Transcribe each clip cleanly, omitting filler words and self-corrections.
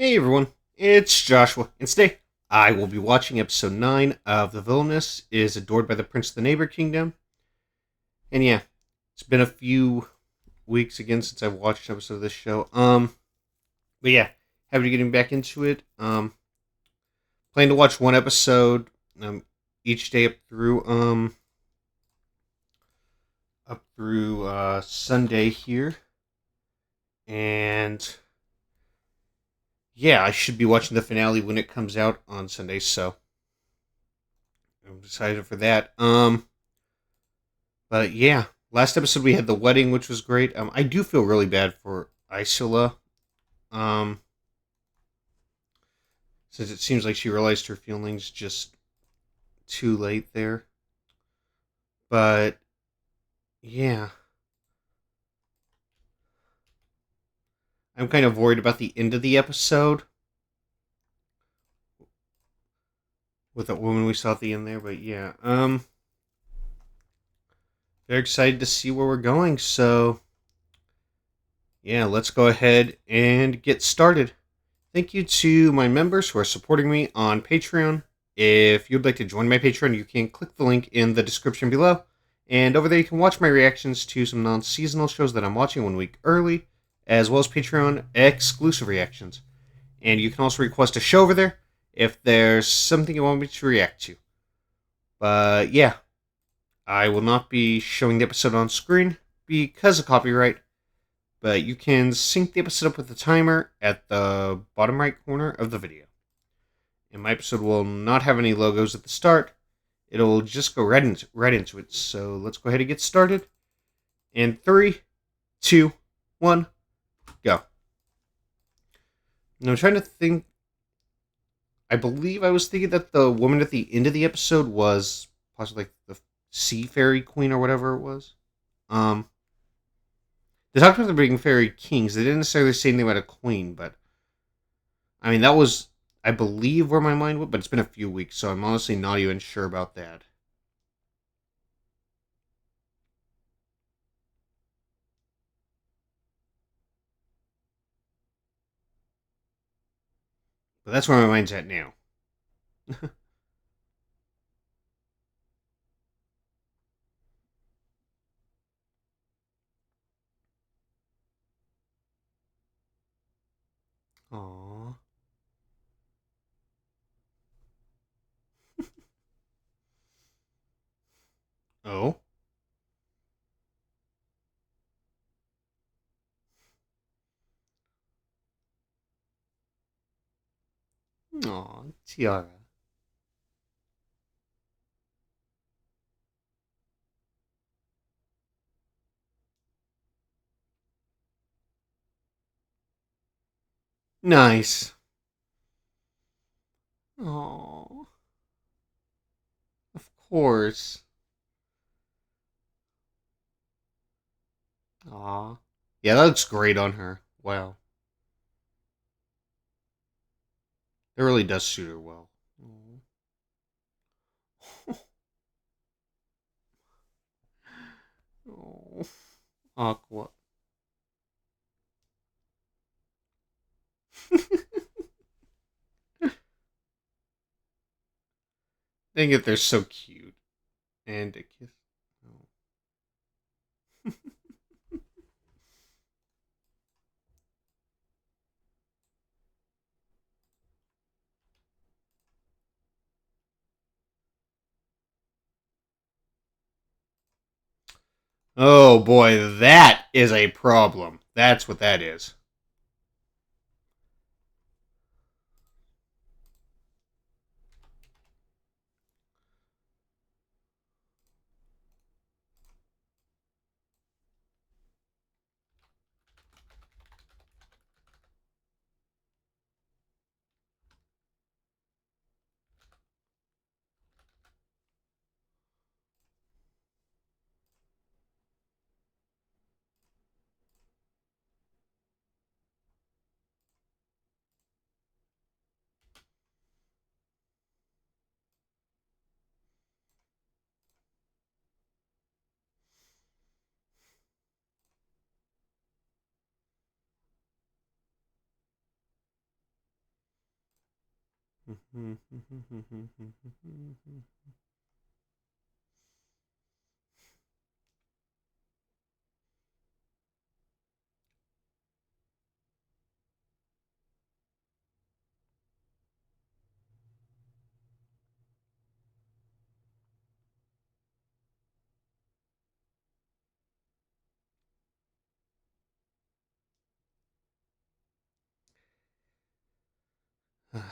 Hey everyone, it's Joshua, and today I will be watching episode 9 of The Villainess Is Adored by the Prince of the Neighbor Kingdom. And yeah, it's been a few weeks again since I've watched an episode of this show. But yeah, happy to getting back into it. Plan to watch one episode each day up through Sunday here. And yeah, I should be watching the finale when it comes out on Sunday, so I'm excited for that. But yeah, last episode we had the wedding, which was great. I do feel really bad for Isola, um, since it seems like she realized her feelings just too late there. But yeah, I'm kind of worried about the end of the episode with that woman we saw at the end there. But yeah, very excited to see where we're going. So yeah, let's go ahead and get started. Thank you to my members who are supporting me on Patreon. If you'd like to join my Patreon, you can click the link in the description below. And over there, you can watch my reactions to some non-seasonal shows that I'm watching 1 week early, as well as Patreon exclusive reactions. And you can also request a show over there if there's something you want me to react to. But yeah, I will not be showing the episode on screen because of copyright, but you can sync the episode up with the timer at the bottom right corner of the video. And my episode will not have any logos at the start. It'll just go right into it. So let's go ahead and get started. In 3, 2, 1, go. Now I'm trying to think. I believe I was thinking that the woman at the end of the episode was possibly like the sea fairy queen or whatever it was. They talked about them being fairy kings. They didn't necessarily say anything about a queen, but I mean that was, I believe, where my mind went. But it's been a few weeks, so I'm honestly not even sure about that. But that's where my mind's at now. Aww. Oh. Aw, Tiara. Nice. Aw. Of course. Aw. Yeah, that looks great on her. Wow. It really does suit her well. Oh. Aqua. Dang it, they're so cute. And a kiss. Oh. Oh boy, that is a problem. That's what that is.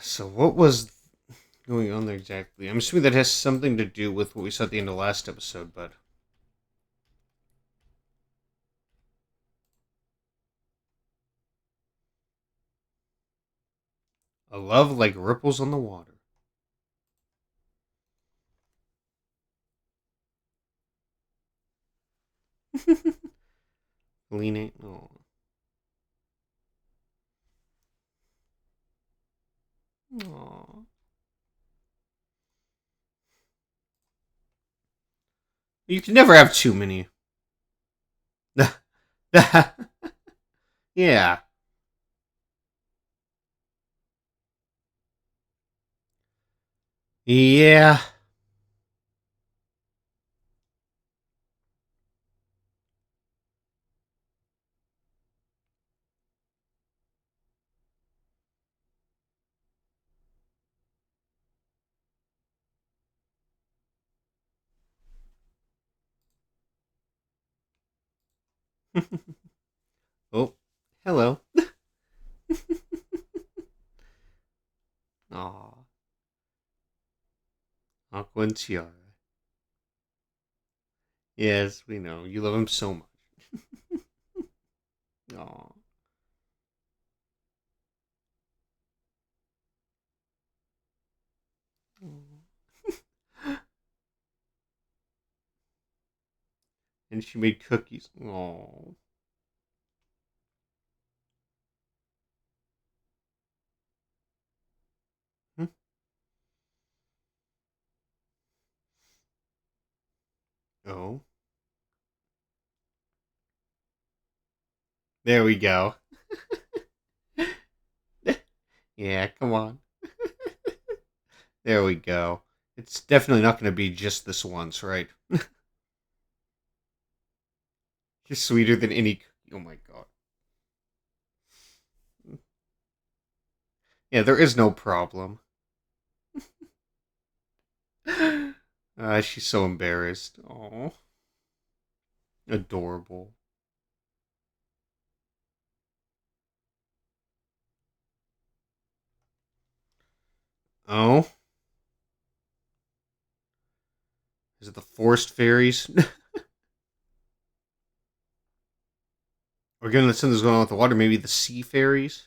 So what was going on there exactly? I'm assuming that has something to do with what we saw at the end of last episode, but a love like ripples on the water. Leaning. Oh. Aww. You can never have too many. Yeah. Yeah. Oh, hello. Aw. Aqua and Tiara. Yes, we know. You love him so much. Aw. And she made cookies. Oh. Oh. There we go. Yeah, come on. There we go. It's definitely not going to be just this once, right? You're sweeter than any. Oh my god. Yeah, there is no problem. She's so embarrassed. Oh, adorable. Oh, is it the forest fairies? Or given that something's going on with the water, maybe the sea fairies?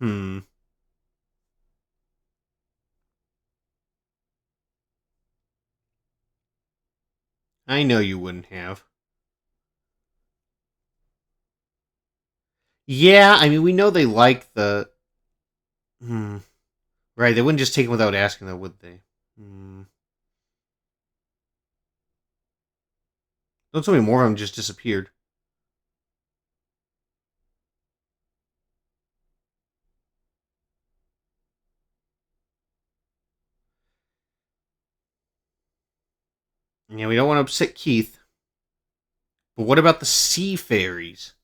Hmm. I know you wouldn't have. Yeah, I mean, we know they like the. Hmm. Right, they wouldn't just take them without asking, though, would they? Hmm. Don't tell me more of them just disappeared. Yeah, we don't want to upset Keith. But what about the sea fairies?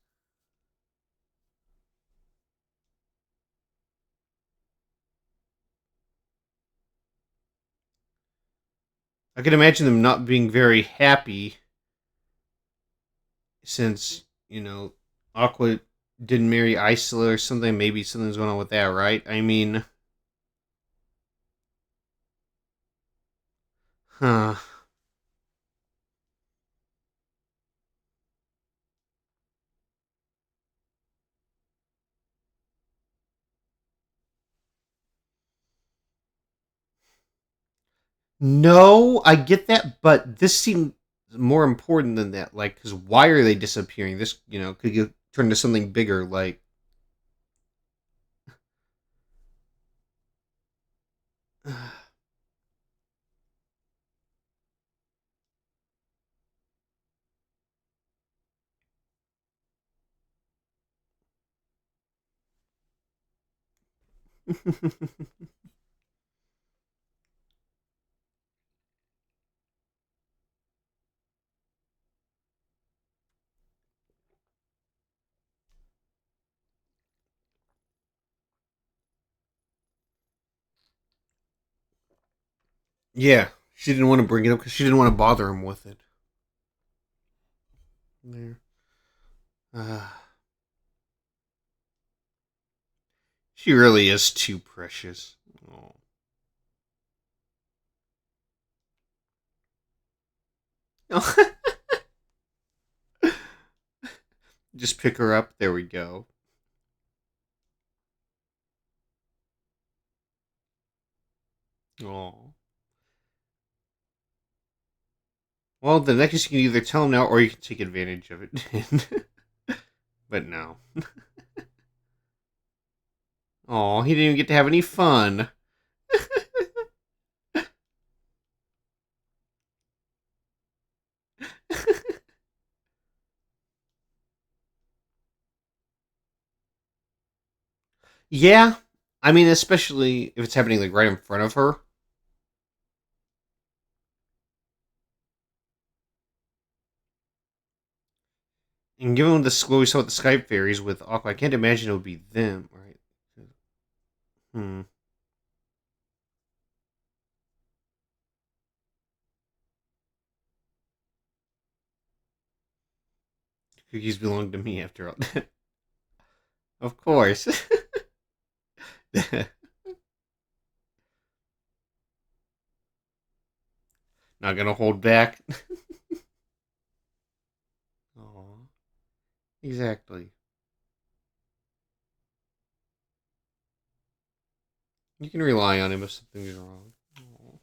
I can imagine them not being very happy since, Aqua didn't marry Isla or something. Maybe something's going on with that, right? I mean, huh. No, I get that, but this seemed more important than that. Like, because why are they disappearing? This, could get turned into something bigger. Like, Yeah, she didn't want to bring it up because she didn't want to bother him with it. There. Uh, she really is too precious. Oh. Just pick her up. There we go. Oh. Well, the next you can either tell him now or you can take advantage of it. But no. Oh, he didn't even get to have any fun. Yeah. I mean, especially if it's happening like right in front of her. And given the what we saw with the Skype fairies with Aqua, I can't imagine it would be them, right? Hmm. Cookies belong to me after all. Of course. Not gonna hold back. Oh, exactly. You can rely on him if something's wrong. Aw.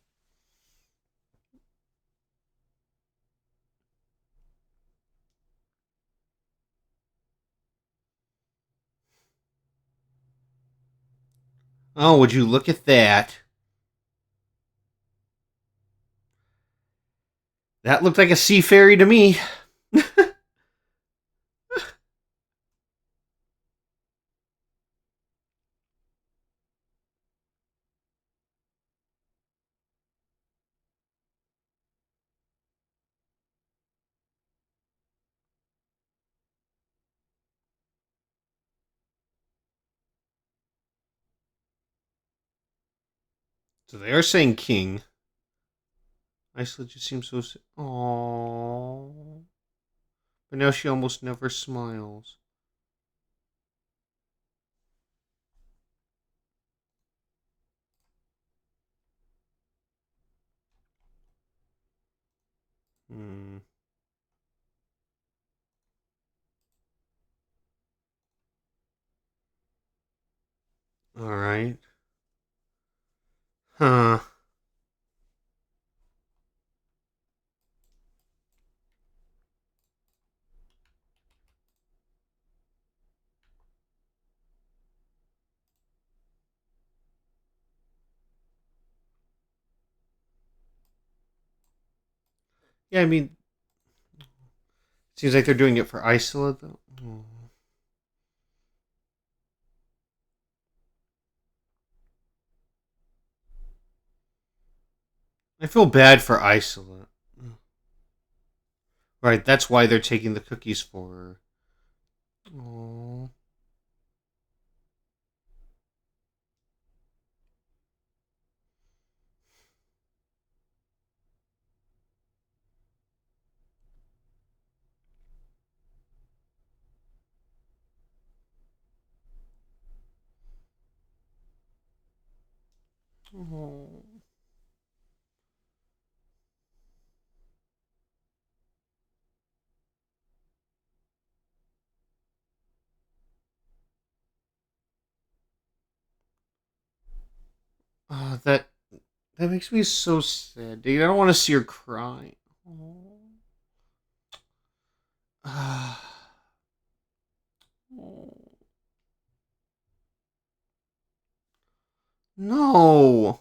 Oh, would you look at that? That looked like a sea fairy to me. So they are saying king. Isola just seems so. Aww. But now she almost never smiles. Hmm. All right. Huh. Yeah, I mean, seems like they're doing it for Isola, though. Aw. I feel bad for Isola. Right, that's why they're taking the cookies for her. Aww. Aww. That makes me so sad, dude. I don't want to see her cry. Aww. No.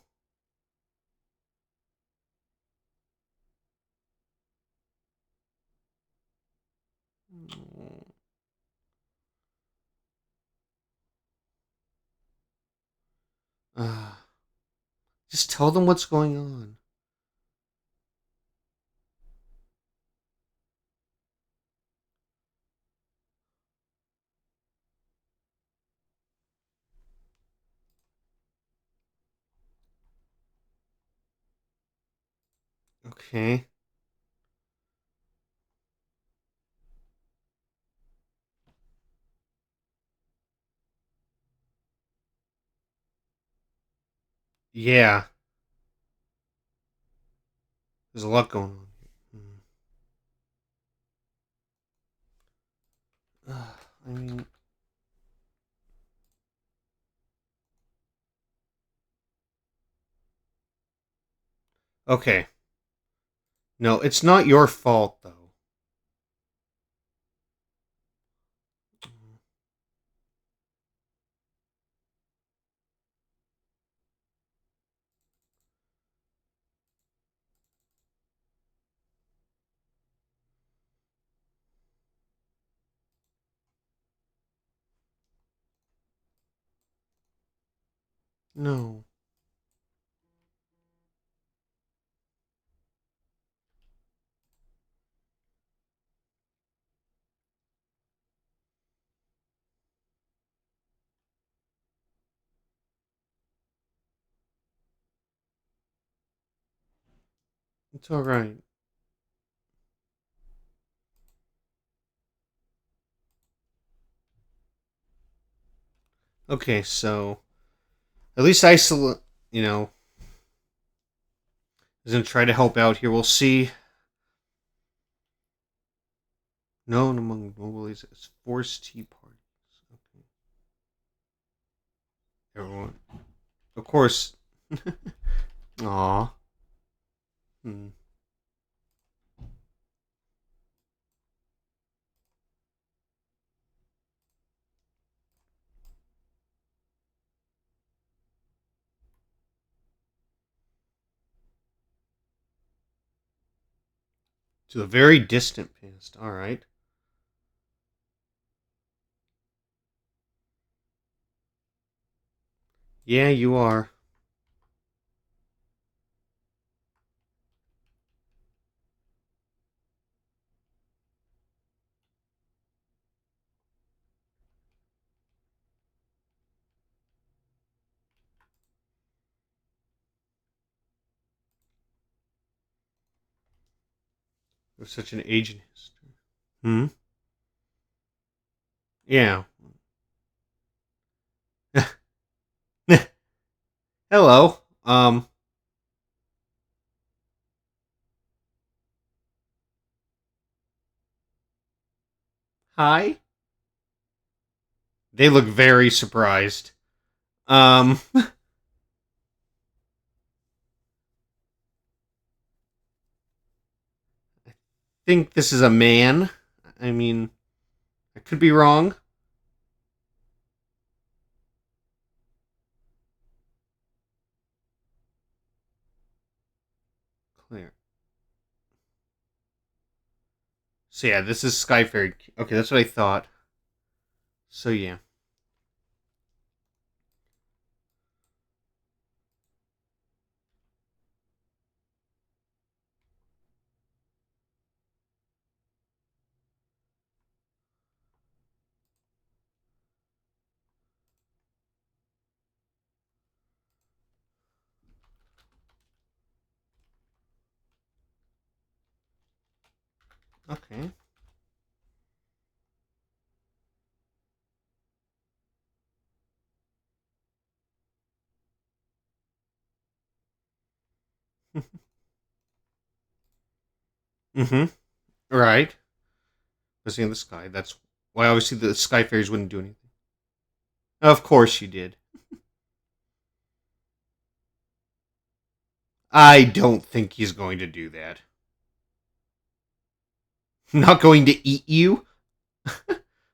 Uh, just tell them what's going on. Okay. Yeah. There's a lot going on. I mean, okay. No, it's not your fault, though. No. It's alright. Okay, so at least you know, is gonna try to help out here. We'll see. Known among nobles as forced tea parties. Okay. Everyone. Of course. Aw. Hmm. To the very distant past. Alright. Yeah, you are. You're such an age in history. Hmm? Yeah. Hello. Hi. They look very surprised. I think this is a man. I mean, I could be wrong. Clear. So yeah, this is Sky Fairy. Okay, that's what I thought. So yeah. Okay. Mm-hmm. Right. Was in the sky. That's why obviously the Sky Fairies wouldn't do anything. Of course you did. I don't think he's going to do that. Not going to eat you?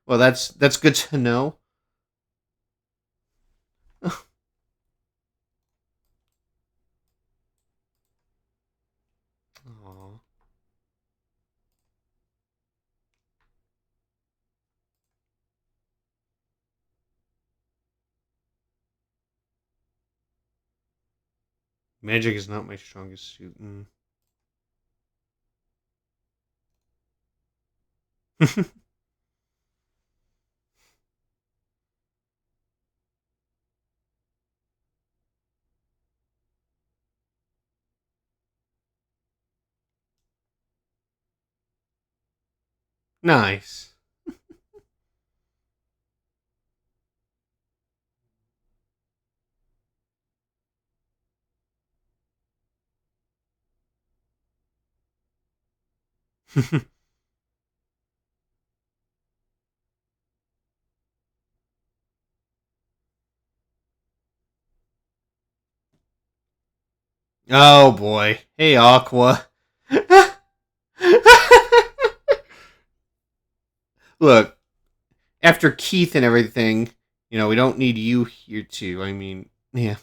Well, that's good to know. Aw. Magic is not my strongest suit. Nice. Oh boy. Hey, Aqua. Look, after Keith and everything, we don't need you here too. I mean, yeah.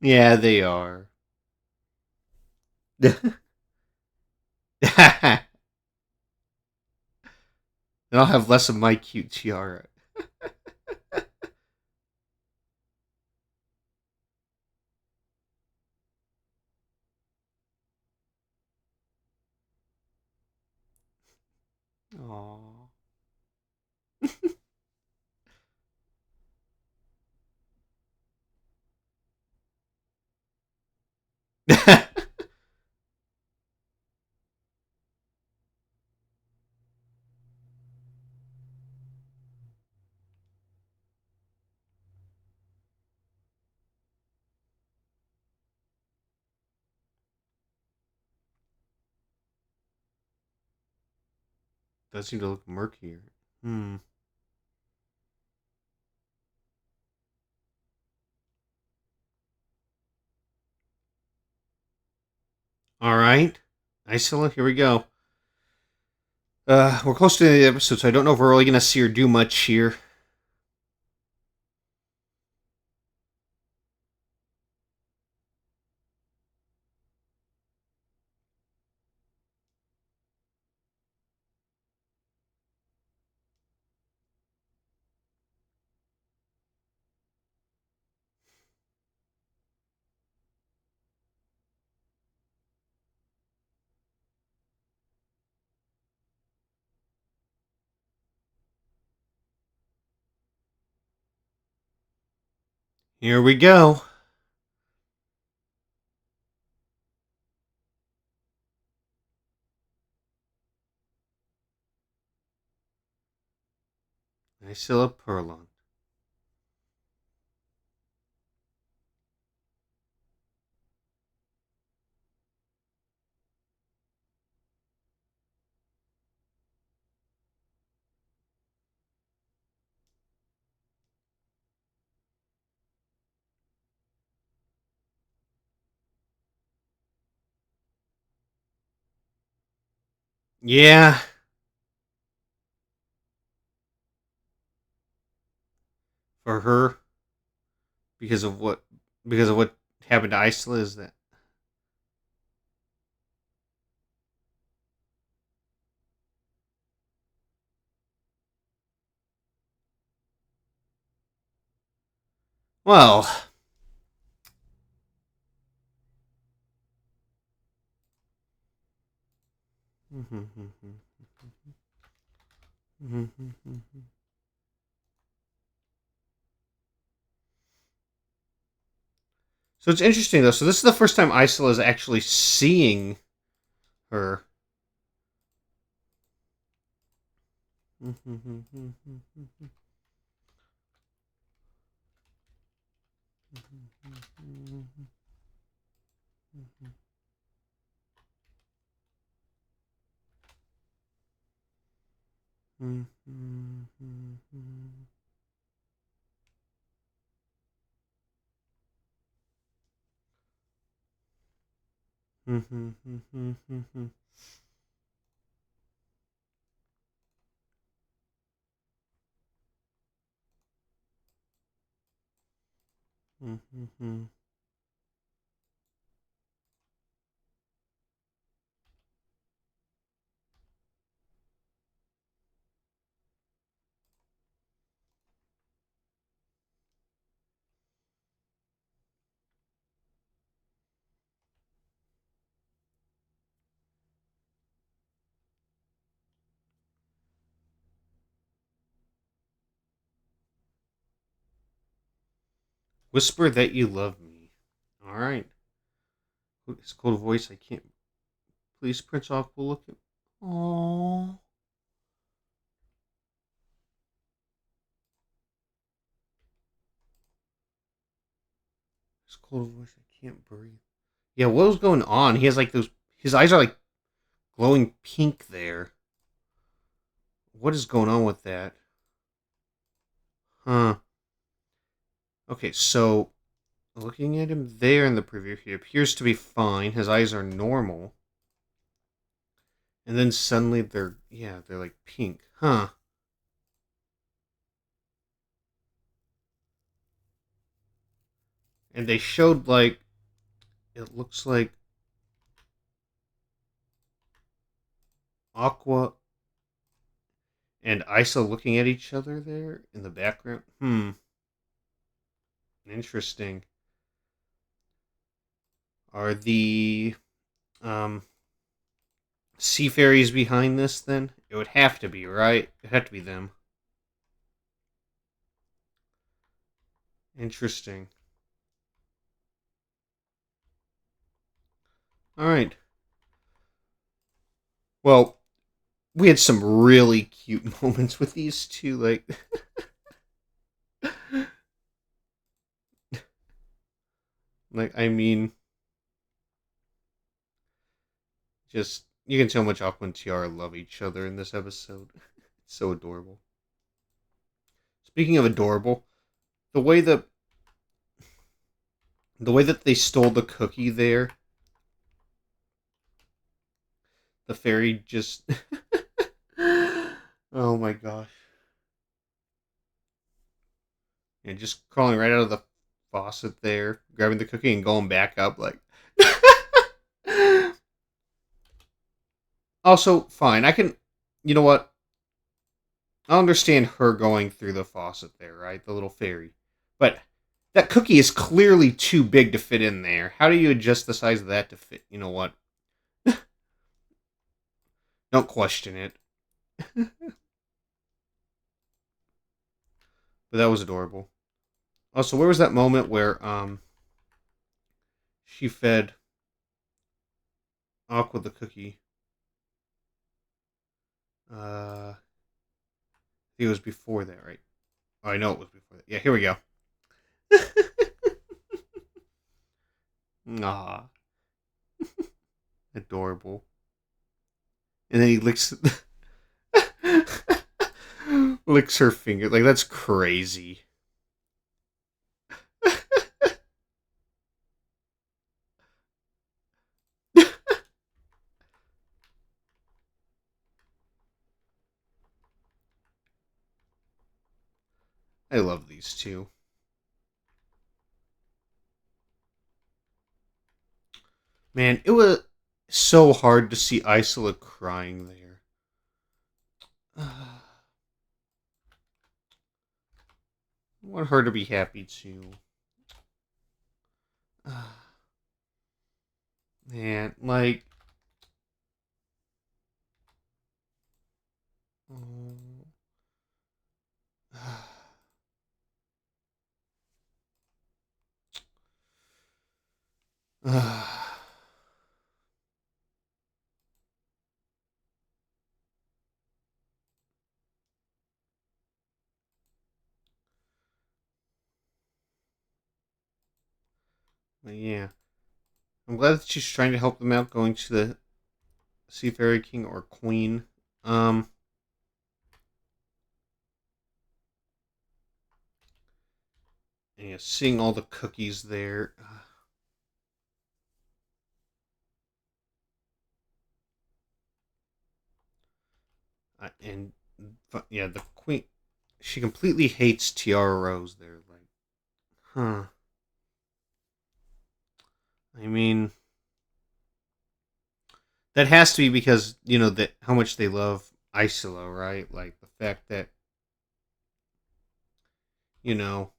Yeah, they are. Then I'll have less of my cute tiara. Aww. Does seem to look murkier. Hmm. All right. Isla, here we go. We're close to the episode, so I don't know if we're really gonna see her do much here. Here we go. Isla Perlon. Yeah. For her, because of what happened to Isla, is that. Well. So it's interesting though. So this is the first time Isla is actually seeing her. Whisper that you love me. All right. His cold voice. I can't. Please, Prince Aqua, look at. Aww. His cold voice. I can't breathe. Yeah, what was going on? He has like those. His eyes are like glowing pink there. What is going on with that? Huh. Okay, so looking at him there in the preview, he appears to be fine. His eyes are normal. And then suddenly they're like pink. Huh. And they showed like it looks like Aqua and Isa looking at each other there in the background. Interesting. Are the um sea fairies behind this then? It would have to be, right? It'd have to be them. Interesting. Alright. Well, we had some really cute moments with these two, like like I mean just you can tell how much Aqua and Tiara love each other in this episode. It's so adorable. Speaking of adorable, the way that they stole the cookie there, the fairy just oh my gosh. And just crawling right out of the faucet there, grabbing the cookie and going back up like also, fine. I can you know what? I understand her going through the faucet there, right? The little fairy. But that cookie is clearly too big to fit in there. How do you adjust the size of that to fit? You know what? Don't question it. But that was adorable. Also, where was that moment where she fed Aqua the cookie? I think it was before that, right? Oh, I know it was before that. Yeah, here we go. Aw. Adorable. And then he licks licks her finger. Like, that's crazy. I love these two. Man, it was so hard to see Isola crying there. I want her to be happy too. Man, like... Oh. But yeah. I'm glad that she's trying to help them out going to the Seafarer King or Queen. Um, and yeah, seeing all the cookies there. And yeah, the Queen. She completely hates Tiara Rose there. Like, huh. I mean, that has to be because, you know, that how much they love Isola, right? Like, the fact that, you know,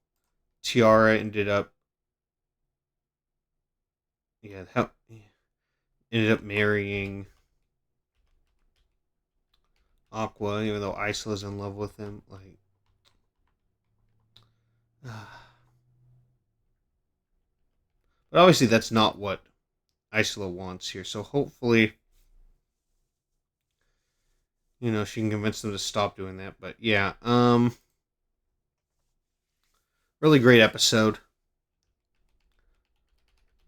Tiara ended up, yeah, how ended up marrying Aqua, even though Isola's in love with him. Like, But obviously that's not what Isola wants here. So hopefully, she can convince them to stop doing that. But yeah, really great episode.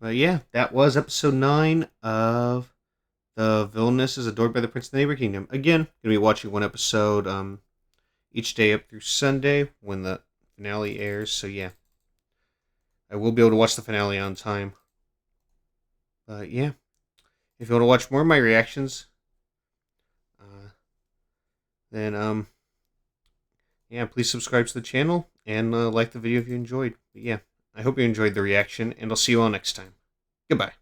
But yeah, that was episode 9 of the Villainess Is Adored by the Prince of the Neighbor Kingdom. Again, going to be watching one episode each day up through Sunday when the finale airs. So yeah, I will be able to watch the finale on time. But yeah, if you want to watch more of my reactions, then yeah, please subscribe to the channel and like the video if you enjoyed. But yeah, I hope you enjoyed the reaction, and I'll see you all next time. Goodbye.